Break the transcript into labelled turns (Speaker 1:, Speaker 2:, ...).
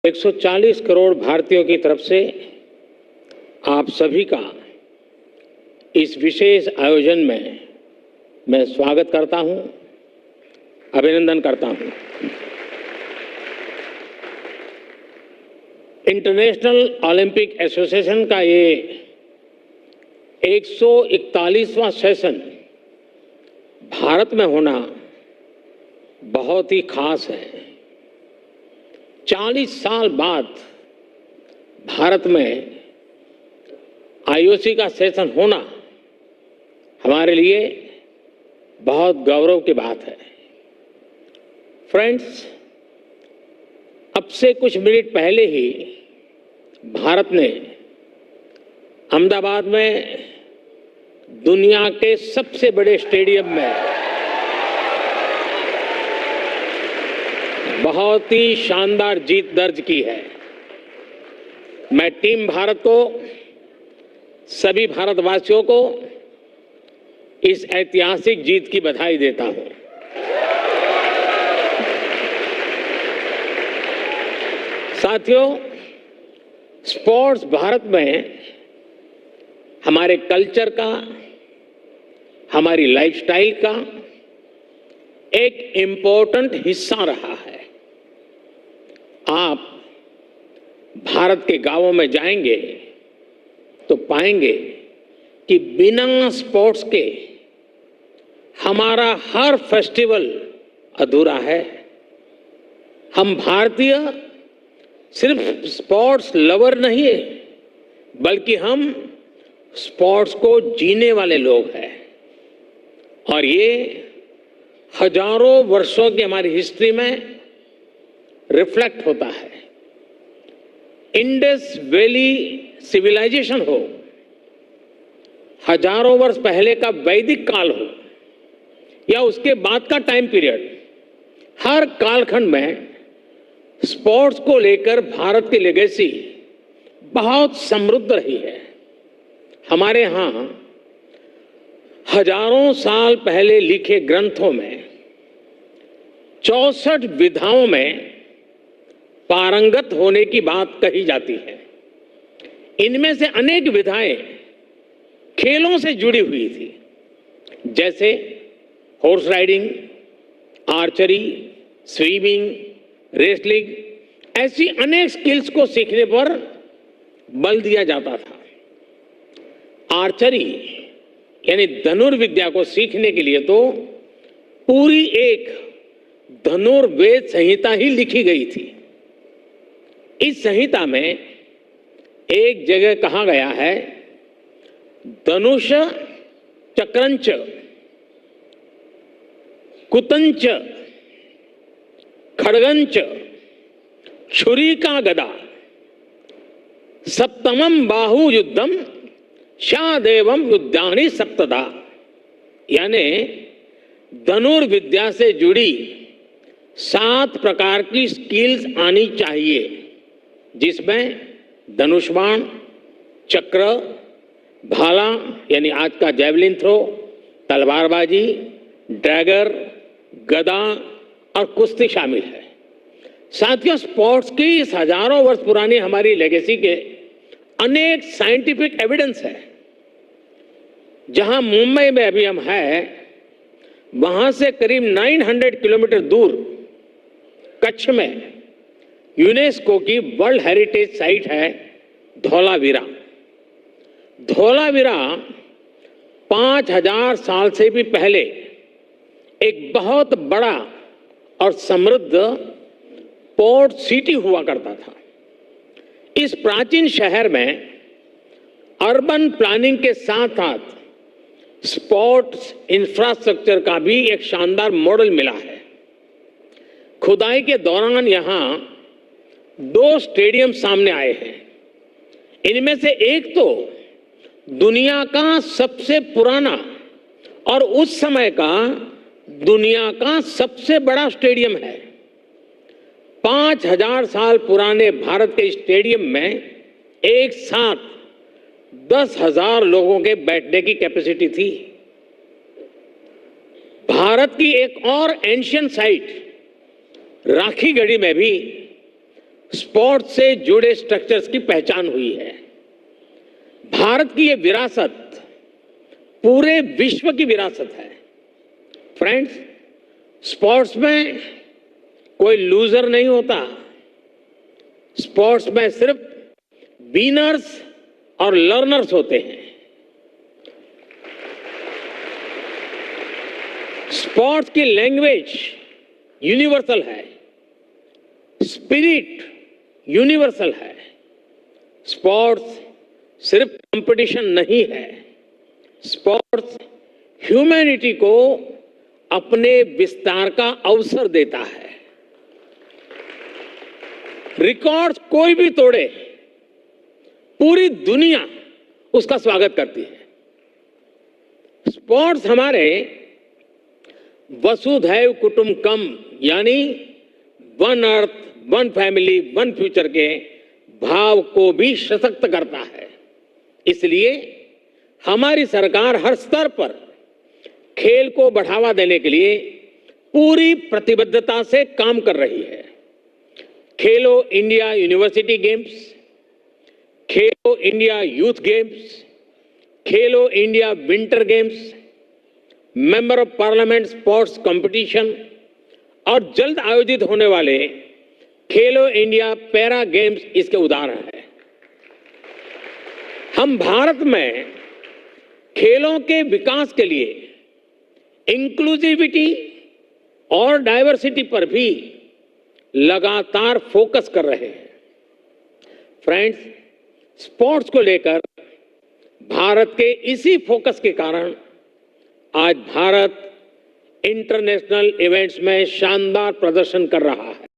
Speaker 1: 140 करोड़ भारतीयों की तरफ से आप सभी का इस विशेष आयोजन में मैं स्वागत करता हूं, अभिनंदन करता हूं। इंटरनेशनल ओलंपिक एसोसिएशन का ये 141वां सेशन भारत में होना बहुत ही खास है। 40 साल बाद भारत में आईओसी का सेशन होना हमारे लिए बहुत गौरव की बात है। फ्रेंड्स, अब से कुछ मिनट पहले ही भारत ने अहमदाबाद में दुनिया के सबसे बड़े स्टेडियम में बहुत ही शानदार जीत दर्ज की है। मैं टीम भारत को, सभी भारतवासियों को इस ऐतिहासिक जीत की बधाई देता हूं। साथियों, स्पोर्ट्स भारत में हमारे कल्चर का, हमारी लाइफस्टाइल का एक इम्पोर्टेंट हिस्सा रहा है। आप भारत के गांवों में जाएंगे तो पाएंगे कि बिना स्पोर्ट्स के हमारा हर फेस्टिवल अधूरा है। हम भारतीय सिर्फ स्पोर्ट्स लवर नहीं है, बल्कि हम स्पोर्ट्स को जीने वाले लोग हैं। और ये हजारों वर्षों की हमारी हिस्ट्री में रिफ्लेक्ट होता है। इंडस वैली सिविलाइजेशन हो, हजारों वर्ष पहले का वैदिक काल हो, या उसके बाद का टाइम पीरियड, हर कालखंड में स्पोर्ट्स को लेकर भारत की लेगेसी बहुत समृद्ध रही है। हमारे यहां हजारों साल पहले लिखे ग्रंथों में 64 विधाओं में पारंगत होने की बात कही जाती है। इनमें से अनेक विधाएं खेलों से जुड़ी हुई थी, जैसे horse riding, archery, swimming, wrestling. ऐसी अनेक स्किल्स को सीखने पर बल दिया जाता था। आर्चरी यानी धनुर्विद्या को सीखने के लिए तो पूरी एक धनुर्वेद संहिता ही लिखी गई थी। इस संहिता में एक जगह कहा गया है, धनुष चक्रंच कुतंच खड्गंच छुरी का गदा सप्तमम बाहु युद्धम शादेवम युद्धानि सप्तदा। यानी धनुर्विद्या से जुड़ी 7 प्रकार की स्किल्स आनी चाहिए, जिसमें धनुष्बाण, चक्र, भाला यानी आज का जैवलिन थ्रो, तलवारबाजी, ड्रैगर, गदा और कुश्ती शामिल है। साथियों, स्पोर्ट्स की इस हजारों वर्ष पुरानी हमारी लेगेसी के अनेक साइंटिफिक एविडेंस है। जहां मुंबई में अभी हम हैं, वहां से करीब 900 किलोमीटर दूर कच्छ में यूनेस्को की वर्ल्ड हेरिटेज साइट है धौलावीरा। धौलावीरा 5000 साल से भी पहले एक बहुत बड़ा और समृद्ध पोर्ट सिटी हुआ करता था। इस प्राचीन शहर में अर्बन प्लानिंग के साथ साथ स्पोर्ट्स इंफ्रास्ट्रक्चर का भी एक शानदार मॉडल मिला है। खुदाई के दौरान यहां 2 स्टेडियम सामने आए हैं। इनमें से एक तो दुनिया का सबसे पुराना और उस समय का दुनिया का सबसे बड़ा स्टेडियम है। 5000 साल पुराने भारत के स्टेडियम में एक साथ 10,000 लोगों के बैठने की कैपेसिटी थी। भारत की एक और एंशियंट साइट राखीगढ़ी में भी स्पोर्ट्स से जुड़े स्ट्रक्चर्स की पहचान हुई है। भारत की यह विरासत पूरे विश्व की विरासत है। फ्रेंड्स, स्पोर्ट्स में कोई लूजर नहीं होता। स्पोर्ट्स में सिर्फ विनर्स और लर्नर्स होते हैं। स्पोर्ट्स की लैंग्वेज यूनिवर्सल है, स्पिरिट यूनिवर्सल है। स्पोर्ट्स सिर्फ कंपटीशन नहीं है, स्पोर्ट्स ह्यूमैनिटी को अपने विस्तार का अवसर देता है। रिकॉर्ड्स कोई भी तोड़े, पूरी दुनिया उसका स्वागत करती है। स्पोर्ट्स हमारे वसुधैव कुटुंबकम यानी one earth, one family, one future के भाव को भी सशक्त करता है। इसलिए हमारी सरकार हर स्तर पर खेल को बढ़ावा देने के लिए पूरी प्रतिबद्धता से काम कर रही है। खेलो India university games, Khelo India youth games, Khelo India winter games, member of parliament sports competition और जल्द आयोजित होने वाले खेलो इंडिया पैरा गेम्स इसके उदाहरण हैं। हम भारत में खेलों के विकास के लिए इंक्लूसिविटी और डाइवर्सिटी पर भी लगातार फोकस कर रहे हैं। फ्रेंड्स, स्पोर्ट्स को लेकर भारत के इसी फोकस के कारण आज भारत इंटरनेशनल इवेंट्स में शानदार प्रदर्शन कर रहा है।